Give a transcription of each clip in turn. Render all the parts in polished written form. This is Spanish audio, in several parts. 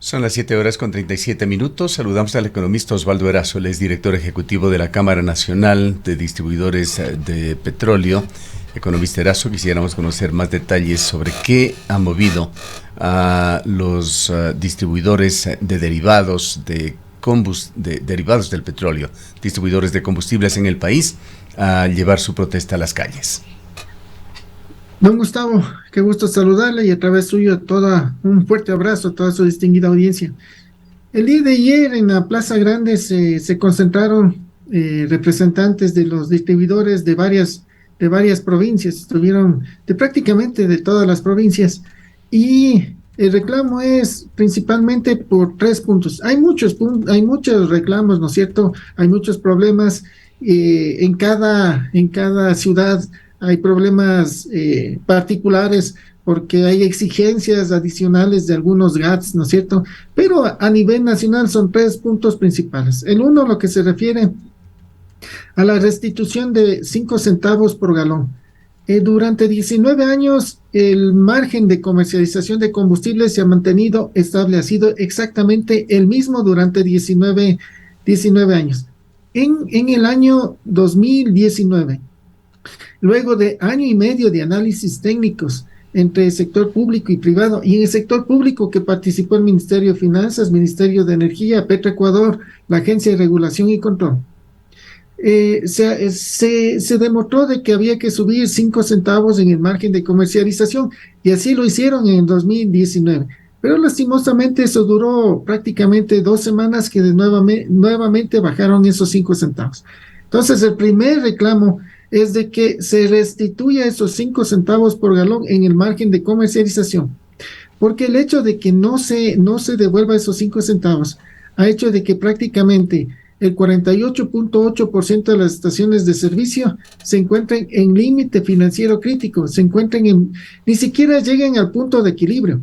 Son las 7:37. Saludamos al economista Osvaldo Erazo, él es director ejecutivo de la Cámara Nacional de Distribuidores de Petróleo. Economista Erazo, quisiéramos conocer más detalles sobre qué ha movido a los distribuidores de derivados derivados del petróleo, distribuidores de combustibles en el país, a llevar su protesta a las calles. Don Gustavo, qué gusto saludarle y a través suyo un fuerte abrazo a toda su distinguida audiencia. El día de ayer en la Plaza Grande se concentraron representantes de los distribuidores de varias provincias, estuvieron prácticamente de todas las provincias, y el reclamo es principalmente por 3 puntos. Hay muchos reclamos, ¿no es cierto? Hay muchos problemas en cada ciudad. Hay problemas particulares porque hay exigencias adicionales de algunos GATS, ¿no es cierto? Pero a nivel nacional son 3 puntos principales. El uno, lo que se refiere a la restitución de 5 centavos por galón. Durante 19 años, el margen de comercialización de combustibles se ha mantenido estable, ha sido exactamente el mismo durante 19 años. En el año 2019, luego de año y medio de análisis técnicos entre el sector público y privado, y en el sector público que participó el Ministerio de Finanzas, Ministerio de Energía, Petroecuador, la Agencia de Regulación y Control, se demostró de que había que subir 5 centavos en el margen de comercialización, y así lo hicieron en 2019. Pero lastimosamente eso duró prácticamente 2 semanas, que nuevamente bajaron esos 5 centavos. Entonces el primer reclamo es de que se restituya esos 5 centavos por galón en el margen de comercialización, porque el hecho de que no se devuelva esos 5 centavos ha hecho de que prácticamente el 48.8% de las estaciones de servicio se encuentren en límite financiero crítico, ni siquiera lleguen al punto de equilibrio.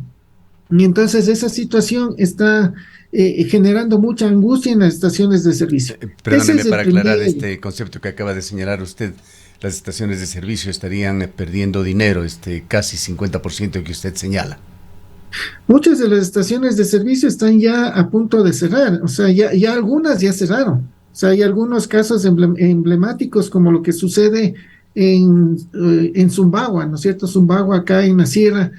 Y entonces esa situación está generando mucha angustia en las estaciones de servicio. Perdóneme, para aclarar este concepto que acaba de señalar usted, las estaciones de servicio estarían perdiendo dinero, casi 50% que usted señala. Muchas de las estaciones de servicio están ya a punto de cerrar, o sea, ya algunas ya cerraron. O sea, hay algunos casos emblemáticos como lo que sucede en Zumbagua, ¿no es cierto? Zumbagua, acá en la sierra,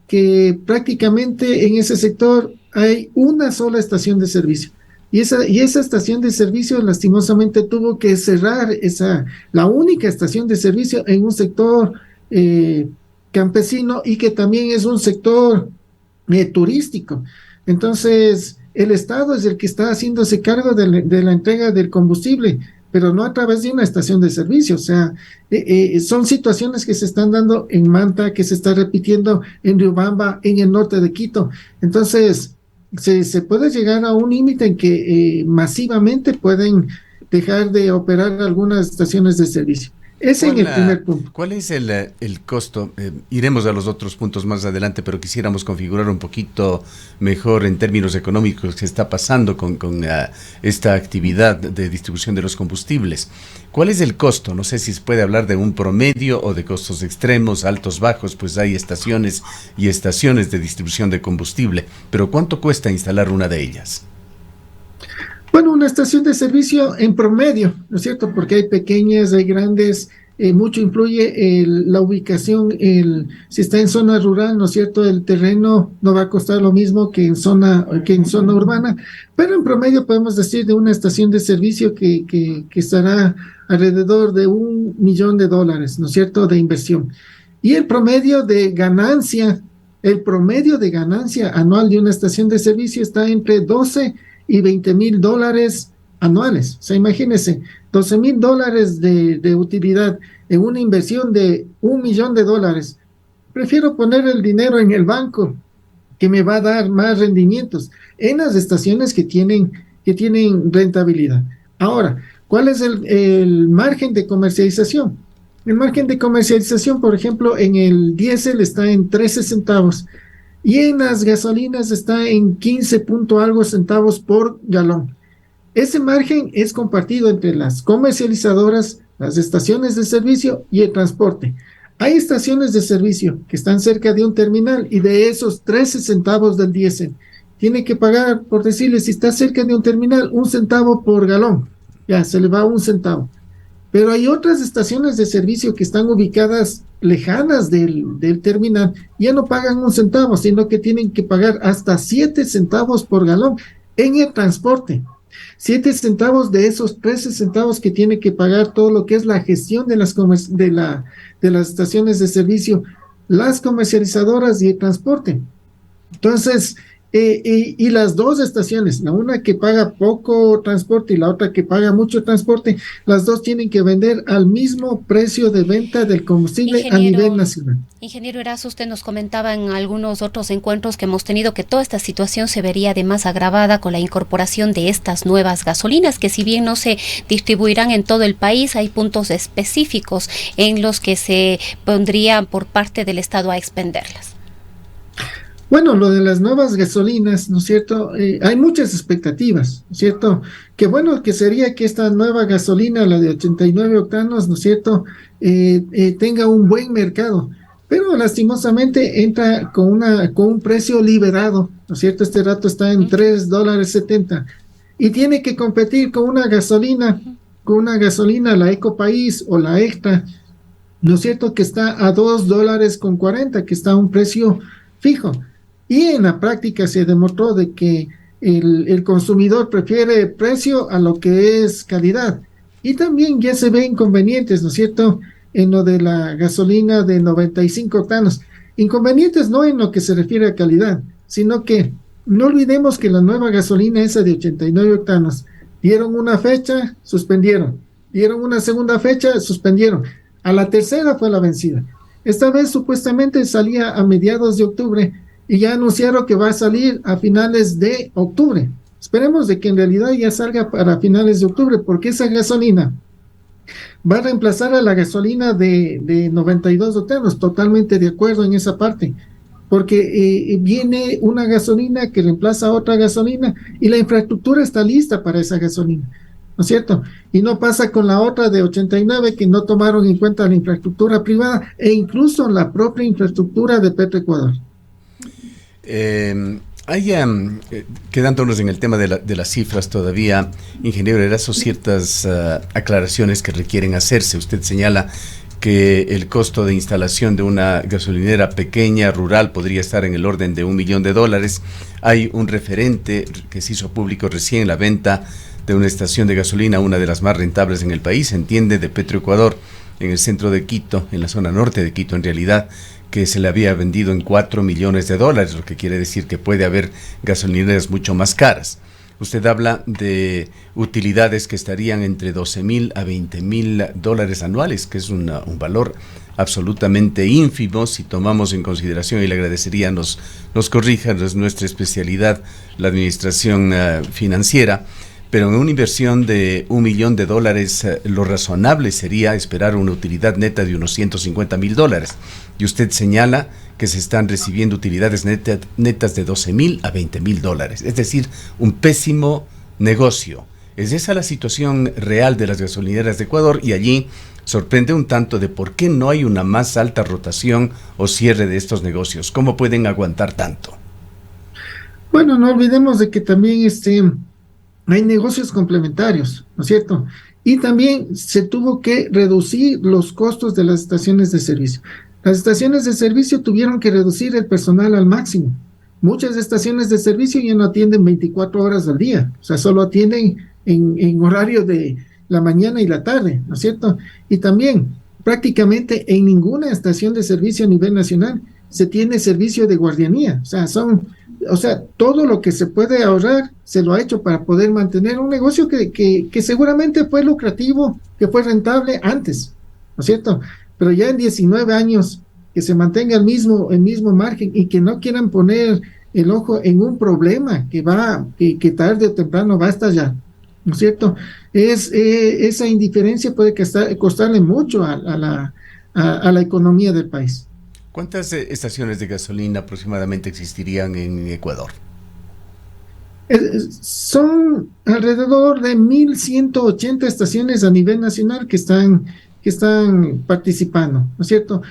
que prácticamente en ese sector hay una sola estación de servicio. Y esa estación de servicio lastimosamente tuvo que cerrar, la única estación de servicio en un sector campesino, y que también es un sector turístico. Entonces, el Estado es el que está haciéndose cargo de la entrega del combustible, pero no a través de una estación de servicio. O sea, son situaciones que se están dando en Manta, que se está repitiendo en Riobamba, en el norte de Quito. Entonces, se puede llegar a un límite en que masivamente pueden dejar de operar algunas estaciones de servicio. Ese es el primer punto. ¿Cuál es el costo? Iremos a los otros puntos más adelante, pero quisiéramos configurar un poquito mejor en términos económicos qué está pasando con esta actividad de distribución de los combustibles. ¿Cuál es el costo? No sé si se puede hablar de un promedio o de costos extremos, altos, bajos, pues hay estaciones y estaciones de distribución de combustible, pero ¿cuánto cuesta instalar una de ellas? Bueno, una estación de servicio en promedio, ¿no es cierto? Porque hay pequeñas, hay grandes, mucho influye la ubicación, si está en zona rural, ¿no es cierto? El terreno no va a costar lo mismo que en zona urbana, pero en promedio podemos decir de una estación de servicio que estará alrededor de $1 millón, ¿no es cierto?, de inversión. Y el promedio de ganancia anual de una estación de servicio está entre 12 y $20,000 anuales. O sea, imagínense, $12,000 de utilidad en una inversión de $1 millón. Prefiero poner el dinero en el banco, que me va a dar más rendimientos, en las estaciones que tienen rentabilidad. Ahora, ¿cuál es el margen de comercialización? El margen de comercialización, por ejemplo, en el diésel está en 13 centavos, y en las gasolinas está en 15 punto algo centavos por galón. Ese margen es compartido entre las comercializadoras, las estaciones de servicio y el transporte. Hay estaciones de servicio que están cerca de un terminal, y de esos 13 centavos del diésel tiene que pagar, por decirle, si está cerca de un terminal, 1 centavo por galón, ya se le va 1 centavo. Pero hay otras estaciones de servicio que están ubicadas lejanas del terminal, ya no pagan 1 centavo, sino que tienen que pagar hasta 7 centavos por galón en el transporte. 7 centavos de esos 13 centavos que tiene que pagar todo lo que es la gestión de las estaciones de servicio, las comercializadoras y el transporte. Entonces, y las dos estaciones, la una que paga poco transporte y la otra que paga mucho transporte, las dos tienen que vender al mismo precio de venta del combustible a nivel nacional. Ingeniero Erazo, usted nos comentaba en algunos otros encuentros que hemos tenido que toda esta situación se vería además agravada con la incorporación de estas nuevas gasolinas, que si bien no se distribuirán en todo el país, hay puntos específicos en los que se pondrían por parte del Estado a expenderlas. Bueno, lo de las nuevas gasolinas, ¿no es cierto? Hay muchas expectativas, ¿no es cierto? Que bueno, que sería que esta nueva gasolina, la de 89 octanos, ¿no es cierto?, tenga un buen mercado, pero lastimosamente entra con un precio liberado, ¿no es cierto? Este rato está en $3.70 y tiene que competir con una gasolina, la Ecopaís o la Extra, ¿no es cierto?, que está a $2.40, que está a un precio fijo. Y en la práctica se demostró de que el consumidor prefiere precio a lo que es calidad. Y también ya se ven inconvenientes, ¿no es cierto?, en lo de la gasolina de 95 octanos. Inconvenientes no en lo que se refiere a calidad, sino que no olvidemos que la nueva gasolina esa de 89 octanos, dieron una fecha, suspendieron. Dieron una segunda fecha, suspendieron. A la tercera fue la vencida. Esta vez supuestamente salía a mediados de octubre, y ya anunciaron que va a salir a finales de octubre. Esperemos de que en realidad ya salga para finales de octubre, porque esa gasolina va a reemplazar a la gasolina de 92 octanos, totalmente de acuerdo en esa parte, porque viene una gasolina que reemplaza a otra gasolina y la infraestructura está lista para esa gasolina, ¿no es cierto? Y no pasa con la otra de 89 que no tomaron en cuenta la infraestructura privada e incluso la propia infraestructura de Petroecuador. Quedándonos en el tema de las cifras todavía, ingeniero Erazo, ciertas aclaraciones que requieren hacerse. Usted señala que el costo de instalación de una gasolinera pequeña, rural, podría estar en el orden de $1 millón. Hay un referente que se hizo público recién, la venta de una estación de gasolina, una de las más rentables en el país, se entiende, de Petroecuador, en el centro de Quito, en la zona norte de Quito en realidad, que se le había vendido en $4 millones, lo que quiere decir que puede haber gasolineras mucho más caras. Usted habla de utilidades que estarían entre $12,000 a $20,000 anuales, que es un valor absolutamente ínfimo si tomamos en consideración, y le agradecería nos corrija, no es nuestra especialidad la administración financiera, pero en una inversión de $1 millón, lo razonable sería esperar una utilidad neta de unos $150,000. Y usted señala que se están recibiendo utilidades netas de $12,000 a $20,000. Es decir, un pésimo negocio. Es esa la situación real de las gasolineras de Ecuador, y allí sorprende un tanto de por qué no hay una más alta rotación o cierre de estos negocios. ¿Cómo pueden aguantar tanto? Bueno, no olvidemos de que también hay negocios complementarios, ¿no es cierto? Y también se tuvo que reducir los costos de las estaciones de servicio. Las estaciones de servicio tuvieron que reducir el personal al máximo. Muchas estaciones de servicio ya no atienden 24 horas al día, o sea, solo atienden en horario de la mañana y la tarde, ¿no es cierto? Y también prácticamente en ninguna estación de servicio a nivel nacional se tiene servicio de guardianía, o sea, todo lo que se puede ahorrar se lo ha hecho para poder mantener un negocio que seguramente fue lucrativo, que fue rentable antes, ¿no es cierto? Pero ya en 19 años que se mantenga el mismo margen y que no quieran poner el ojo en un problema que tarde o temprano va a estallar, ¿no es cierto? Esa indiferencia puede costarle mucho a la economía del país. ¿Cuántas estaciones de gasolina aproximadamente existirían en Ecuador? Son alrededor de 1,180 estaciones a nivel nacional que están participando, ¿no es cierto?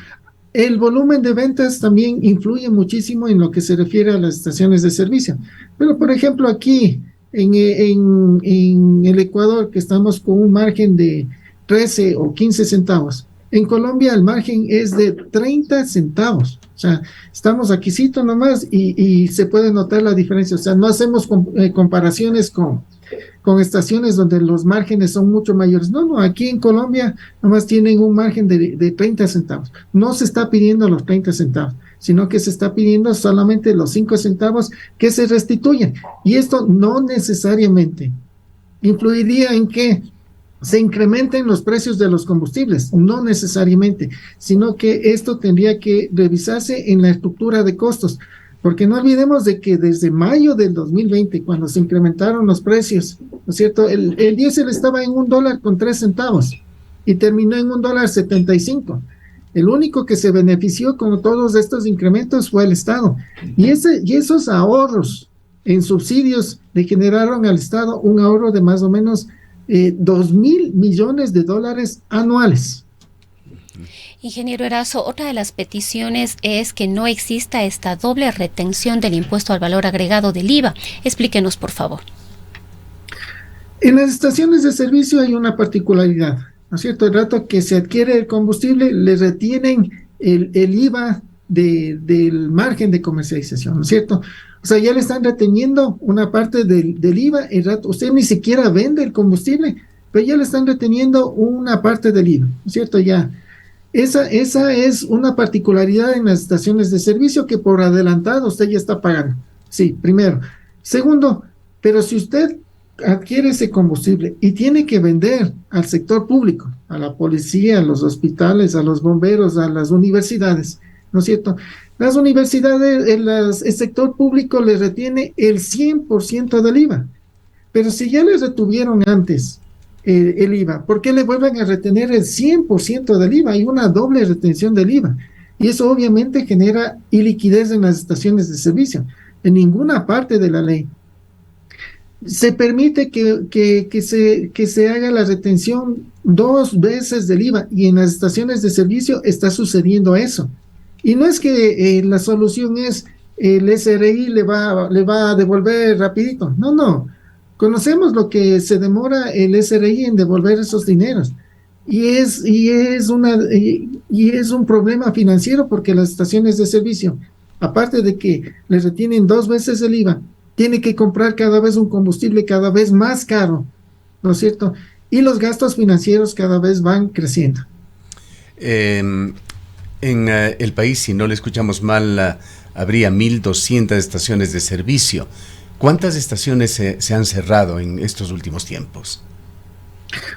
el volumen de ventas también influye muchísimo en lo que se refiere a las estaciones de servicio. Pero, por ejemplo, aquí en el Ecuador, que estamos con un margen de 13 o 15 centavos, en Colombia el margen es de 30 centavos. O sea, estamos aquícito nomás y se puede notar la diferencia. O sea, no hacemos comparaciones con estaciones donde los márgenes son mucho mayores. No, aquí en Colombia nomás tienen un margen de 30 centavos. No se está pidiendo los 30 centavos, sino que se está pidiendo solamente los 5 centavos que se restituyen. Y esto no necesariamente influiría en que se incrementen los precios de los combustibles, no necesariamente, sino que esto tendría que revisarse en la estructura de costos, porque no olvidemos de que desde mayo del 2020, cuando se incrementaron los precios, ¿no es cierto? El diésel estaba en $1.03 y terminó en $1.75. El único que se benefició con todos estos incrementos fue el Estado. Y esos ahorros en subsidios le generaron al Estado un ahorro de más o menos 2.000 millones de dólares anuales. Ingeniero Erazo, otra de las peticiones es que no exista esta doble retención del impuesto al valor agregado del IVA. Explíquenos, por favor. En las estaciones de servicio hay una particularidad, ¿no es cierto? El rato que se adquiere el combustible, le retienen el IVA del margen de comercialización, ¿no es cierto? O sea, ya le están reteniendo una parte del IVA, el rato, usted ni siquiera vende el combustible, pero ya le están reteniendo una parte del IVA, ¿no es cierto? Ya. Esa es una particularidad en las estaciones de servicio que por adelantado usted ya está pagando. Sí, primero. Segundo, pero si usted adquiere ese combustible y tiene que vender al sector público, a la policía, a los hospitales, a los bomberos, a las universidades, ¿no es cierto? Las universidades, el sector público le retiene el 100% del IVA, pero si ya les retuvieron antes el IVA, ¿por qué le vuelven a retener el 100% del IVA? Hay una doble retención del IVA, y eso obviamente genera iliquidez en las estaciones de servicio. En ninguna parte de la ley se permite que se haga la retención 2 veces del IVA, y en las estaciones de servicio está sucediendo eso. Y no es que la solución es el SRI le va a devolver rapidito. No. Conocemos lo que se demora el SRI en devolver esos dineros. Y es un problema financiero, porque las estaciones de servicio, aparte de que les retienen 2 veces el IVA, tiene que comprar cada vez un combustible cada vez más caro, ¿no es cierto? Y los gastos financieros cada vez van creciendo. En el país, si no le escuchamos mal, habría 1.200 estaciones de servicio. ¿Cuántas estaciones se han cerrado en estos últimos tiempos?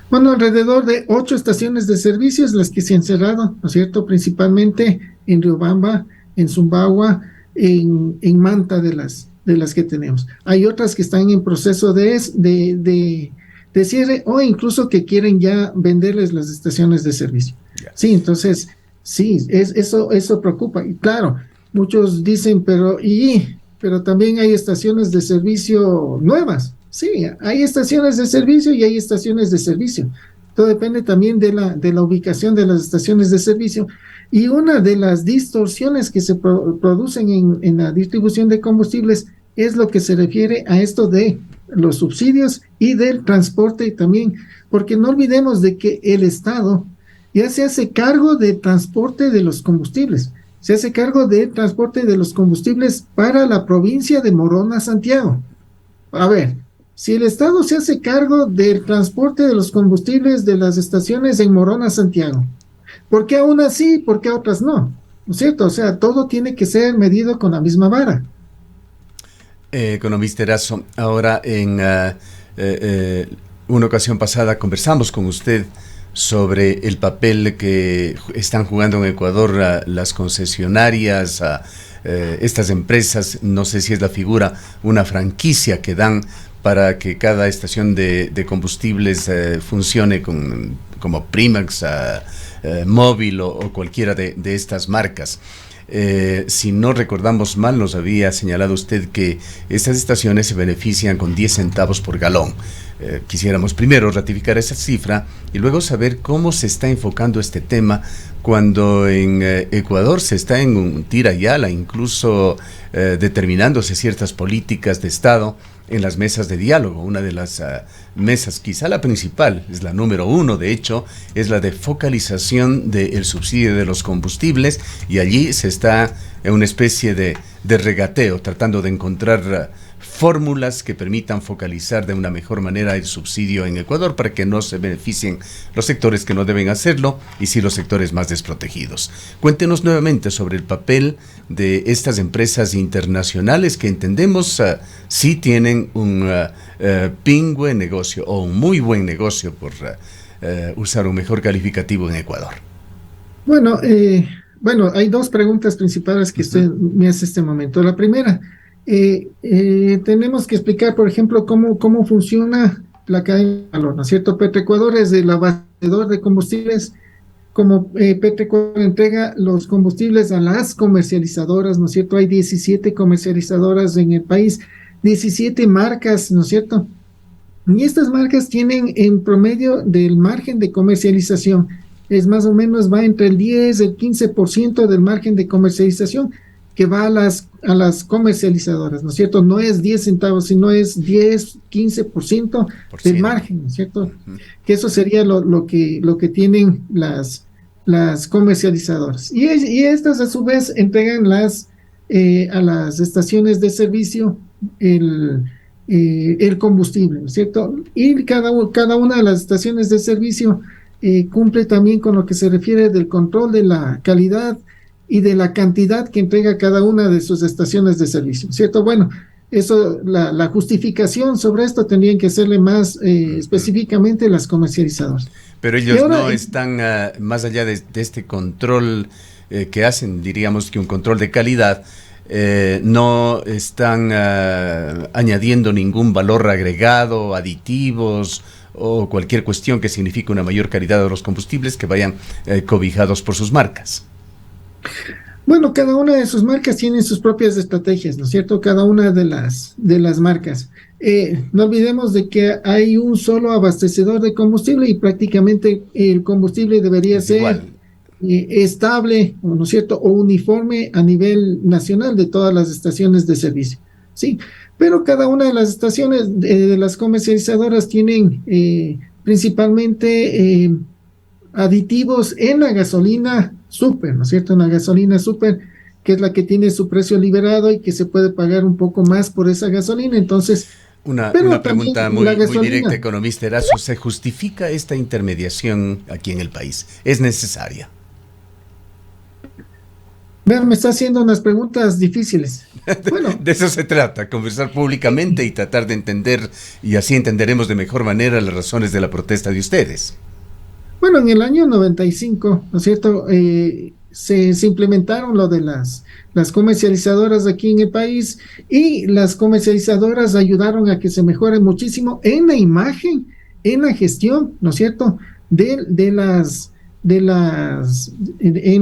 Bueno, alrededor de 8 estaciones de servicios las que se han cerrado, ¿no es cierto? Principalmente en Riobamba, en Zumbagua, en Manta de las que tenemos. Hay otras que están en proceso de cierre, o incluso que quieren ya venderles las estaciones de servicio. Yeah. Sí, entonces, sí, eso preocupa. Y claro, muchos dicen, pero también hay estaciones de servicio nuevas. Sí, hay estaciones de servicio y hay estaciones de servicio. Todo depende también de la ubicación de las estaciones de servicio. Y una de las distorsiones que se producen en la distribución de combustibles es lo que se refiere a esto de los subsidios y del transporte también, porque no olvidemos de que el Estado ya se hace cargo del transporte de los combustibles, se hace cargo del transporte de los combustibles para la provincia de Morona, Santiago. A ver, si el Estado se hace cargo del transporte de los combustibles de las estaciones en Morona, Santiago, ¿por qué a unas sí, por qué a otras no? ¿No es cierto? O sea, todo tiene que ser medido con la misma vara. Economista Erazo, ahora en una ocasión pasada conversamos con usted sobre el papel que están jugando en Ecuador las concesionarias, estas empresas, no sé si es la figura, una franquicia que dan para que cada estación de combustibles funcione como Primax, Móvil o cualquiera de estas marcas. Si no recordamos mal, nos había señalado usted que estas estaciones se benefician con 10 centavos por galón. Quisiéramos primero ratificar esa cifra y luego saber cómo se está enfocando este tema cuando en Ecuador se está en un tira y ala, incluso determinándose ciertas políticas de Estado en las mesas de diálogo. Una de las mesas, quizá la principal, es la número 1, de hecho, es la de focalización del subsidio de los combustibles, y allí se está en una especie de regateo, tratando de encontrar fórmulas que permitan focalizar de una mejor manera el subsidio en Ecuador para que no se beneficien los sectores que no deben hacerlo y sí los sectores más desprotegidos. Cuéntenos nuevamente sobre el papel de estas empresas internacionales que entendemos sí tienen un pingüe negocio o un muy buen negocio, por usar un mejor calificativo, en Ecuador. Bueno, hay dos preguntas principales que usted me hace este momento. La primera, tenemos que explicar, por ejemplo, cómo funciona la cadena de valor, ¿no es cierto? Petroecuador es el abastecedor de combustibles. Como Petroecuador entrega los combustibles a las comercializadoras, ¿no es cierto? Hay 17 comercializadoras en el país, 17 marcas, ¿no es cierto? Y estas marcas tienen en promedio del margen de comercialización, es más o menos, va entre el 10 y el 15% del margen de comercialización que va a las comercializadoras, ¿no es cierto? No es 10 centavos, sino es 10, 15% del margen, ¿no es cierto? Que eso sería lo que tienen las comercializadoras. Y estas a su vez entregan a las estaciones de servicio el combustible, ¿no es cierto? Y cada una de las estaciones de servicio cumple también con lo que se refiere del control de la calidad y de la cantidad que entrega cada una de sus estaciones de servicio, ¿cierto? Bueno, eso, la justificación sobre esto tendrían que hacerle más específicamente las comercializadoras. Pero ellos ahora, no están, más allá de este control que hacen, diríamos que un control de calidad, no están añadiendo ningún valor agregado, aditivos o cualquier cuestión que signifique una mayor calidad de los combustibles que vayan cobijados por sus marcas. Bueno, cada una de sus marcas tiene sus propias estrategias, ¿no es cierto? Cada una de las marcas. No olvidemos de que hay un solo abastecedor de combustible y prácticamente el combustible debería ser estable, ¿no es cierto? O uniforme a nivel nacional de todas las estaciones de servicio, ¿sí? Pero cada una de las estaciones de las comercializadoras tienen principalmente aditivos en la gasolina super, ¿no es cierto? Una gasolina super, que es la que tiene su precio liberado y que se puede pagar un poco más por esa gasolina. Entonces, una pregunta muy directa, economista Erazo. ¿Se justifica esta intermediación aquí en el país? ¿Es necesaria? Vean, me está haciendo unas preguntas difíciles. Bueno, de eso se trata, conversar públicamente y tratar de entender, y así entenderemos de mejor manera las razones de la protesta de ustedes. Bueno, en el año 95, ¿no es cierto?, se implementaron lo de las comercializadoras aquí en el país, y las comercializadoras ayudaron a que se mejore muchísimo en la imagen, en la gestión, ¿no es cierto?, en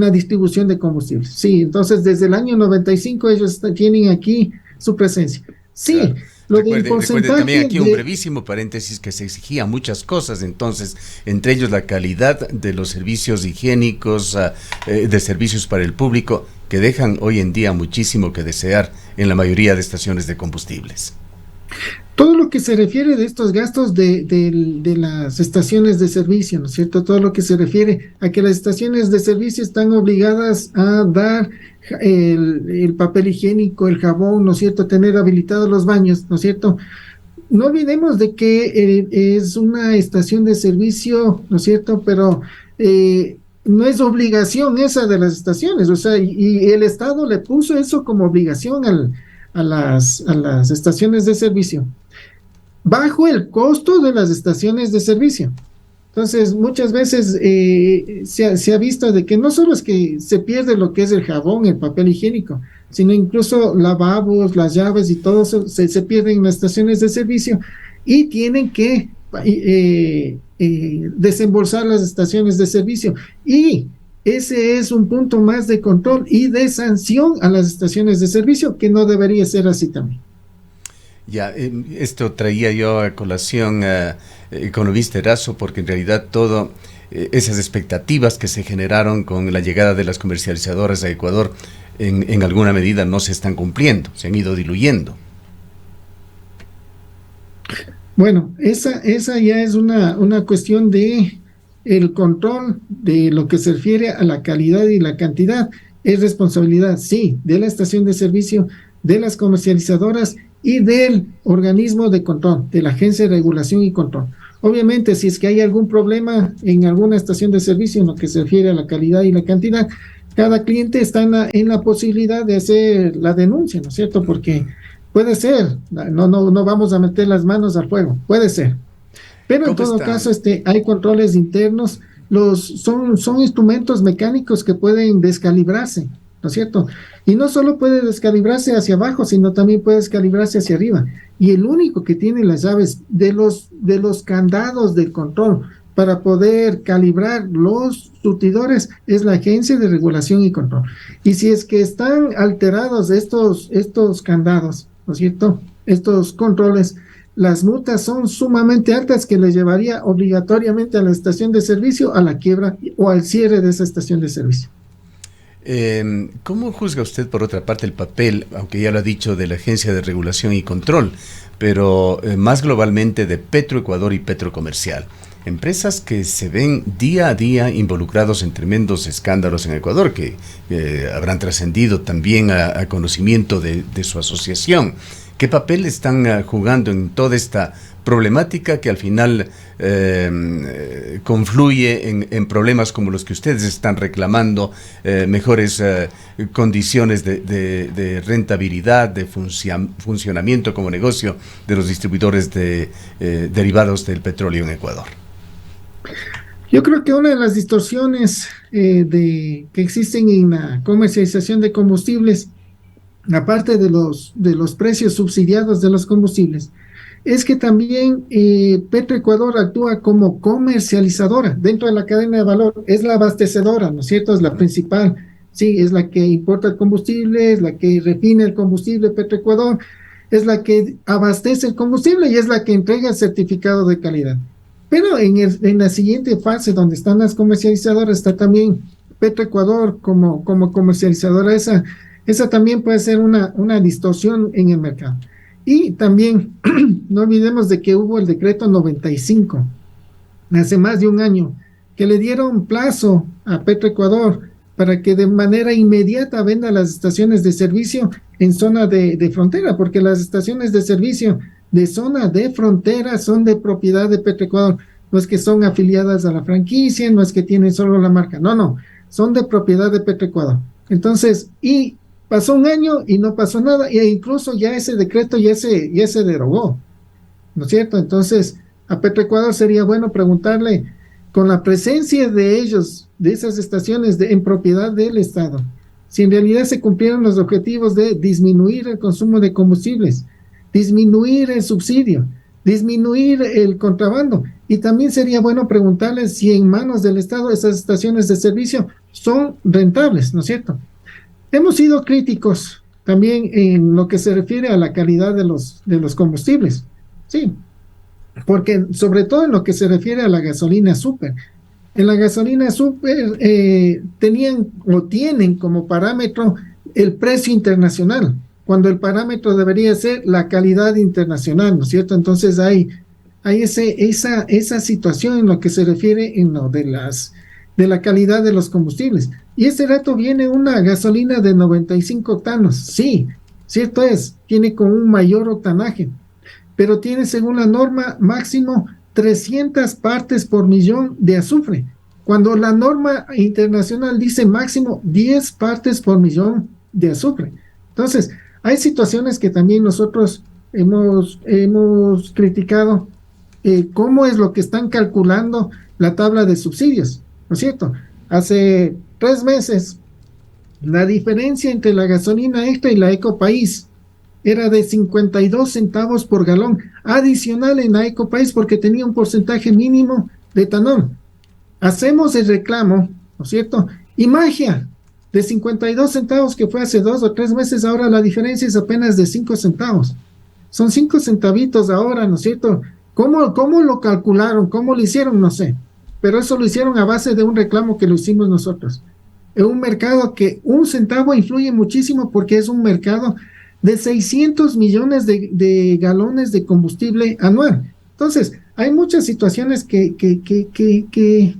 la distribución de combustibles. Sí, entonces desde el año 95 ellos tienen aquí su presencia. Sí. Claro. Recuerde también aquí un brevísimo paréntesis que se exigía muchas cosas, entonces, entre ellos la calidad de los servicios higiénicos, de servicios para el público, que dejan hoy en día muchísimo que desear en la mayoría de estaciones de combustibles. Todo lo que se refiere de estos gastos de las estaciones de servicio, ¿no es cierto? Todo lo que se refiere a que las estaciones de servicio están obligadas a dar el papel higiénico, el jabón, ¿no es cierto? Tener habilitados los baños, ¿no es cierto? No olvidemos de que es una estación de servicio, ¿no es cierto? Pero no es obligación esa de las estaciones, o sea, y el Estado le puso eso como obligación a las estaciones de servicio, bajo el costo de las estaciones de servicio. Entonces, muchas veces se ha visto de que no solo es que se pierde lo que es el jabón, el papel higiénico, sino incluso lavabos, las llaves y todo eso se pierden en las estaciones de servicio, y tienen que desembolsar las estaciones de servicio. Y ese es un punto más de control y de sanción a las estaciones de servicio, que no debería ser así también. Ya, esto traía yo a colación, economista Erazo, porque en realidad todo esas expectativas que se generaron con la llegada de las comercializadoras a Ecuador, en alguna medida no se están cumpliendo, se han ido diluyendo. Bueno, esa ya es una cuestión de el control de lo que se refiere a la calidad y la cantidad. Es responsabilidad, sí, de la estación de servicio, de las comercializadoras y del organismo de control, de la Agencia de Regulación y Control. Obviamente, si es que hay algún problema en alguna estación de servicio en lo que se refiere a la calidad y la cantidad, cada cliente está en la posibilidad de hacer la denuncia, ¿no es cierto? Porque puede ser, no vamos a meter las manos al fuego, puede ser. Pero en todo caso, hay controles internos, son instrumentos mecánicos que pueden descalibrarse, ¿no es cierto? Y no solo puede descalibrarse hacia abajo, sino también puede descalibrarse hacia arriba. Y el único que tiene las llaves de los candados del control para poder calibrar los surtidores es la Agencia de Regulación y Control. Y si es que están alterados estos candados, ¿no es cierto?, estos controles, las multas son sumamente altas que le llevaría obligatoriamente a la estación de servicio a la quiebra o al cierre de esa estación de servicio. ¿Cómo juzga usted, por otra parte, el papel, aunque ya lo ha dicho, de la Agencia de Regulación y Control, pero más globalmente de Petroecuador y Petrocomercial? Empresas que se ven día a día involucrados en tremendos escándalos en Ecuador, que habrán trascendido también a conocimiento de su asociación. ¿Qué papel están jugando en toda esta problemática que al final confluye en problemas como los que ustedes están reclamando, mejores condiciones de rentabilidad, de funcionamiento como negocio de los distribuidores de derivados del petróleo en Ecuador? Yo creo que una de las distorsiones que existen en la comercialización de combustibles, aparte de los precios subsidiados de los combustibles, es que también Petroecuador actúa como comercializadora dentro de la cadena de valor. Es la abastecedora, ¿no es cierto? Es la principal, sí, es la que importa el combustible, es la que refina el combustible. Petroecuador es la que abastece el combustible y es la que entrega el certificado de calidad. Pero en la siguiente fase, donde están las comercializadoras, está también Petroecuador como comercializadora. Esa también puede ser una distorsión en el mercado. Y también no olvidemos de que hubo el decreto 95, hace más de un año, que le dieron plazo a Petroecuador para que de manera inmediata venda las estaciones de servicio en zona de frontera, porque las estaciones de servicio de zona de frontera son de propiedad de Petroecuador. No es que son afiliadas a la franquicia, no es que tienen solo la marca, no, son de propiedad de Petroecuador. Entonces, y pasó un año y no pasó nada, e incluso ya ese decreto ya se derogó, ¿no es cierto? Entonces, a Petroecuador sería bueno preguntarle, con la presencia de ellos, de esas estaciones en propiedad del Estado, si en realidad se cumplieron los objetivos de disminuir el consumo de combustibles, disminuir el subsidio, disminuir el contrabando. Y también sería bueno preguntarles si en manos del Estado esas estaciones de servicio son rentables, ¿no es cierto? Hemos sido críticos también en lo que se refiere a la calidad de los combustibles, sí, porque sobre todo en lo que se refiere a la gasolina súper. En la gasolina súper tenían o tienen como parámetro el precio internacional, cuando el parámetro debería ser la calidad internacional, ¿no es cierto? Entonces hay esa situación en lo que se refiere en lo de la calidad de los combustibles. Y este rato viene una gasolina de 95 octanos, sí, cierto es, tiene con un mayor octanaje, pero tiene, según la norma, máximo 300 partes por millón de azufre, cuando la norma internacional dice máximo 10 partes por millón de azufre. Entonces, hay situaciones que también nosotros hemos criticado, cómo es lo que están calculando la tabla de subsidios, ¿no es cierto? Hace 3 meses, la diferencia entre la gasolina extra y la Ecopaís era de 52 centavos por galón, adicional en la Ecopaís porque tenía un porcentaje mínimo de etanol. Hacemos el reclamo, ¿no es cierto? Y magia, de 52 centavos que fue hace 2 o 3 meses, ahora la diferencia es apenas de 5 centavos. Son 5 centavitos ahora, ¿no es cierto? ¿Cómo lo calcularon? ¿Cómo lo hicieron? No sé. Pero eso lo hicieron a base de un reclamo que lo hicimos nosotros. En un mercado que 1 centavo influye muchísimo porque es un mercado de 600 millones de galones de combustible anual. Entonces, hay muchas situaciones que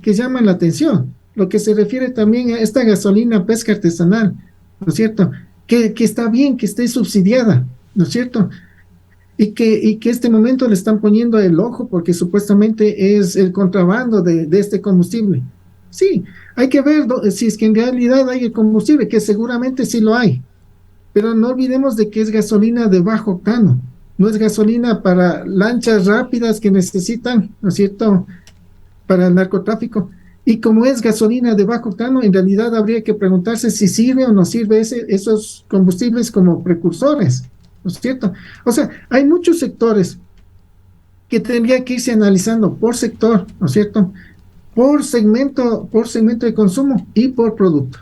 llaman la atención. Lo que se refiere también a esta gasolina pesca artesanal, ¿no es cierto? Que está bien que esté subsidiada, ¿no es cierto? Y que este momento le están poniendo el ojo porque supuestamente es el contrabando de este combustible. Sí, hay que ver si es que en realidad hay el combustible, que seguramente sí lo hay, pero no olvidemos de que es gasolina de bajo octano, no es gasolina para lanchas rápidas que necesitan, ¿no es cierto?, para el narcotráfico. Y como es gasolina de bajo octano, en realidad habría que preguntarse si sirve o no sirve esos combustibles como precursores, ¿no es cierto? O sea, hay muchos sectores que tendría que irse analizando por sector, ¿no es cierto?, por segmento de consumo y por producto.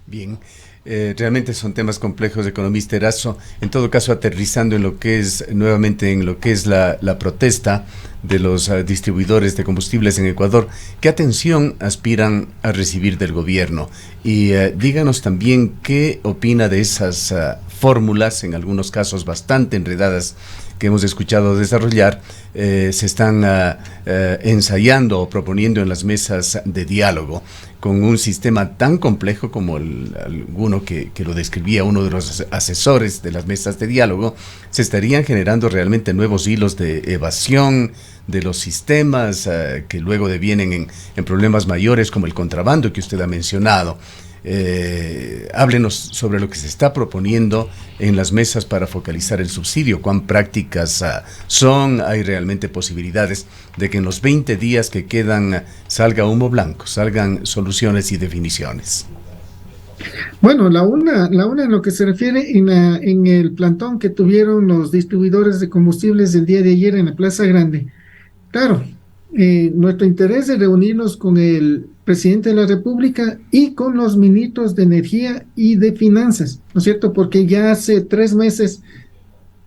Bien, realmente son temas complejos, economista Erazo. En todo caso, aterrizando en lo que es, nuevamente en lo que es la protesta de los distribuidores de combustibles en Ecuador, ¿qué atención aspiran a recibir del gobierno? Y díganos también qué opina de esas fórmulas, en algunos casos bastante enredadas, que hemos escuchado desarrollar, se están ensayando o proponiendo en las mesas de diálogo, con un sistema tan complejo como alguno que lo describía uno de los asesores de las mesas de diálogo. Se estarían generando realmente nuevos hilos de evasión de los sistemas que luego devienen en problemas mayores como el contrabando que usted ha mencionado. Háblenos sobre lo que se está proponiendo en las mesas para focalizar el subsidio, cuán prácticas son, hay realmente posibilidades de que en los 20 días que quedan salga humo blanco, salgan soluciones y definiciones. Bueno, la una en lo que se refiere en el plantón que tuvieron los distribuidores de combustibles el día de ayer en la Plaza Grande. Claro, nuestro interés es reunirnos con el presidente de la República y con los ministros de Energía y de Finanzas, ¿no es cierto? Porque ya hace 3 meses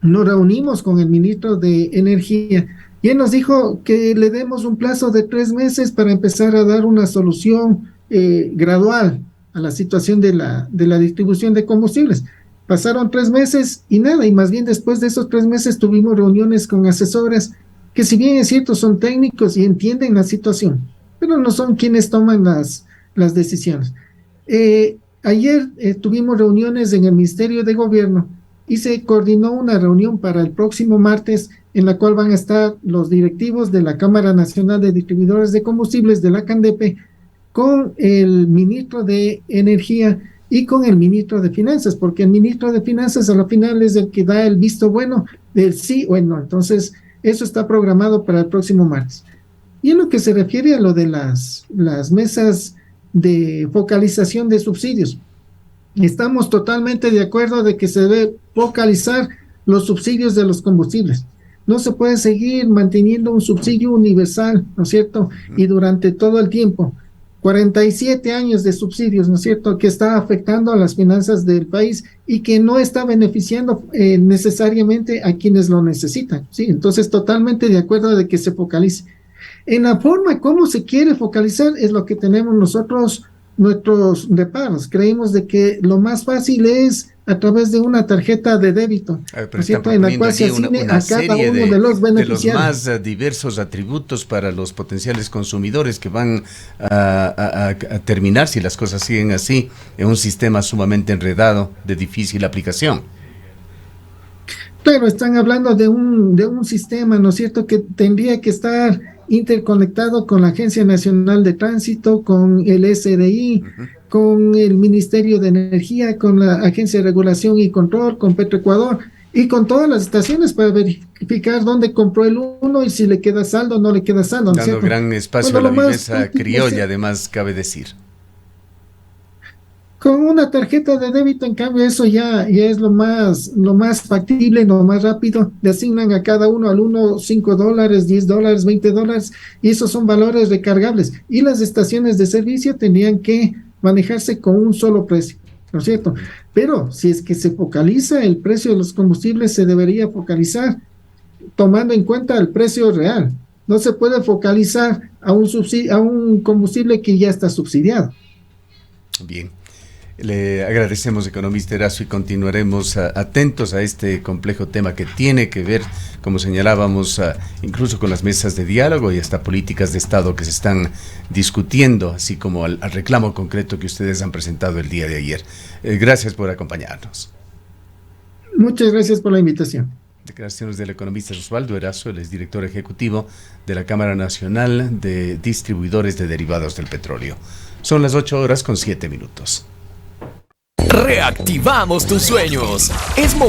nos reunimos con el ministro de Energía y él nos dijo que le demos un plazo de 3 meses para empezar a dar una solución gradual a la situación de la distribución de combustibles. Pasaron 3 meses y nada, y más bien después de esos 3 meses tuvimos reuniones con asesores que, si bien es cierto, son técnicos y entienden la situación, pero no son quienes toman las decisiones. Ayer tuvimos reuniones en el Ministerio de Gobierno y se coordinó una reunión para el próximo martes en la cual van a estar los directivos de la Cámara Nacional de Distribuidores de Combustibles, de la CANDEPE, con el ministro de Energía y con el ministro de Finanzas, porque el ministro de Finanzas a la final es el que da el visto bueno del sí o el no. Entonces, eso está programado para el próximo martes. Y en lo que se refiere a lo de las mesas de focalización de subsidios, estamos totalmente de acuerdo de que se debe focalizar los subsidios de los combustibles. No se puede seguir manteniendo un subsidio universal, ¿no es cierto? Y durante todo el tiempo. 47 años de subsidios, ¿no es cierto?, que está afectando a las finanzas del país y que no está beneficiando necesariamente a quienes lo necesitan, ¿sí? Entonces, totalmente de acuerdo de que se focalice. En la forma como se quiere focalizar es lo que tenemos nosotros, nuestros reparos. Creemos de que lo más fácil es a través de una tarjeta de débito, ¿no es cierto?, en la cual se asigne a cada uno de los beneficiarios. De los más diversos atributos para los potenciales consumidores que van a terminar, si las cosas siguen así, en un sistema sumamente enredado de difícil aplicación. Claro, están hablando de un sistema, ¿no es cierto?, que tendría que estar interconectado con la Agencia Nacional de Tránsito, con el SDI, con el Ministerio de Energía, con la Agencia de Regulación y Control, con Petroecuador y con todas las estaciones para verificar dónde compró el uno y si le queda saldo o no le queda saldo, ¿no es cierto? Dando gran espacio a la viveza criolla, además, cabe decir. Con una tarjeta de débito, en cambio, eso ya es lo más factible, lo más rápido. Le asignan a cada uno al uno $5, $10, $20, y esos son valores recargables. Y las estaciones de servicio tendrían que manejarse con un solo precio, ¿no es cierto? Pero si es que se focaliza el precio de los combustibles, se debería focalizar tomando en cuenta el precio real. No se puede focalizar a un combustible que ya está subsidiado. Bien. Le agradecemos, economista Erazo, y continuaremos atentos a este complejo tema que tiene que ver, como señalábamos, incluso con las mesas de diálogo y hasta políticas de Estado que se están discutiendo, así como al reclamo concreto que ustedes han presentado el día de ayer. Gracias por acompañarnos. Muchas gracias por la invitación. Declaraciones del economista Osvaldo Erazo, él es director ejecutivo de la Cámara Nacional de Distribuidores de Derivados del Petróleo. Son las 8:07 minutos. Reactivamos tus sueños. Es momento